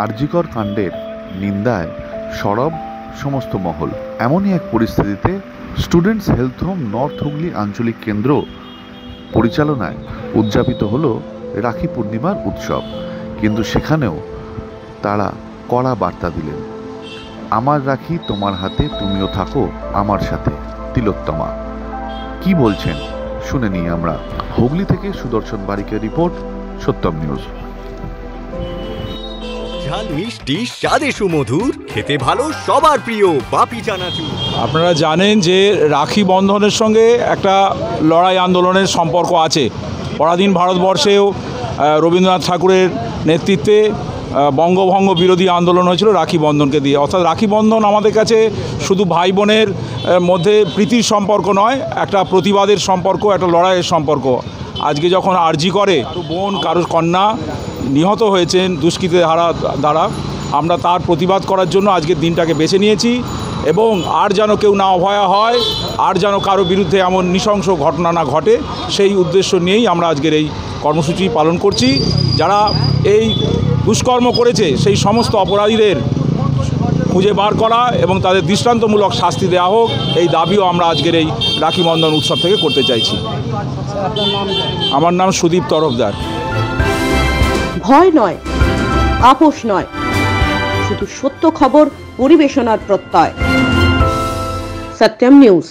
আরজিকর কাণ্ডের নিন্দায় সরব সমস্ত মহল। এমনই এক পরিস্থিতিতে students health home north Hooghly আঞ্চলিক কেন্দ্র পরিচালনায় উদযাপিত হলো রাখি পূর্ণিমার উৎসব। কিন্তু সেখানেও তারা কড়া বার্তা দিলেন, আমার রাখি তোমার হাতে, তুমিও থাকো আমার সাথে। তিলোত্তমা কি বলছেন শুনে নিই আমরা। হুগলি থেকে সুদর্শন বারিকের রিপোর্ট, সত্যম নিউজ। ঝাল মিষ্টি স্বাদে সুমধুর, খেতে ভালো সবার প্রিয় বাপি চানাচুর। আপনারা জানেন যে রাখি বন্ধনের সঙ্গে একটা লড়াই আন্দোলনের সম্পর্ক আছে। পরাধীন ভারতবর্ষেও রবীন্দ্রনাথ ঠাকুরের নেতৃত্বে বঙ্গভঙ্গ বিরোধী আন্দোলন হয়েছিল রাখি বন্ধনকে দিয়ে। অর্থাৎ রাখি বন্ধন আমাদের কাছে শুধু ভাই বোনের মধ্যে প্রীতির সম্পর্ক নয়, একটা প্রতিবাদের সম্পর্ক, একটা লড়াইয়ের সম্পর্ক। আজকে যখন আরজি করে কারো বোন, কারো কন্যা নিহত হয়েছেন দুষ্কৃতীদের দ্বারা, আমরা তার প্রতিবাদ করার জন্য আজকের দিনটাকে বেছে নিয়েছি। এবং আর যেন কেউ না অভয়া হয়, আর যেন কারো বিরুদ্ধে এমন নৃশংস ঘটনা না ঘটে, সেই উদ্দেশ্য নিয়েই আমরা আজকের এই কর্মসূচি পালন করছি। যারা এই দুষ্কর্ম করেছে সেই সমস্ত অপরাধীদের খুঁজে বার করা এবং তাদের দৃষ্টান্তমূলক শাস্তি দেওয়া হোক, এই দাবিও আমরা আজকের এই রাখি বন্ধন উৎসব থেকে করতে চাইছি। আমার নাম সুদীপ তরফদার। ভয় নয়, আপোষ নয়, শুধু সত্য খবর পরিবেশনার প্রত্যয়। সত্যম নিউজ।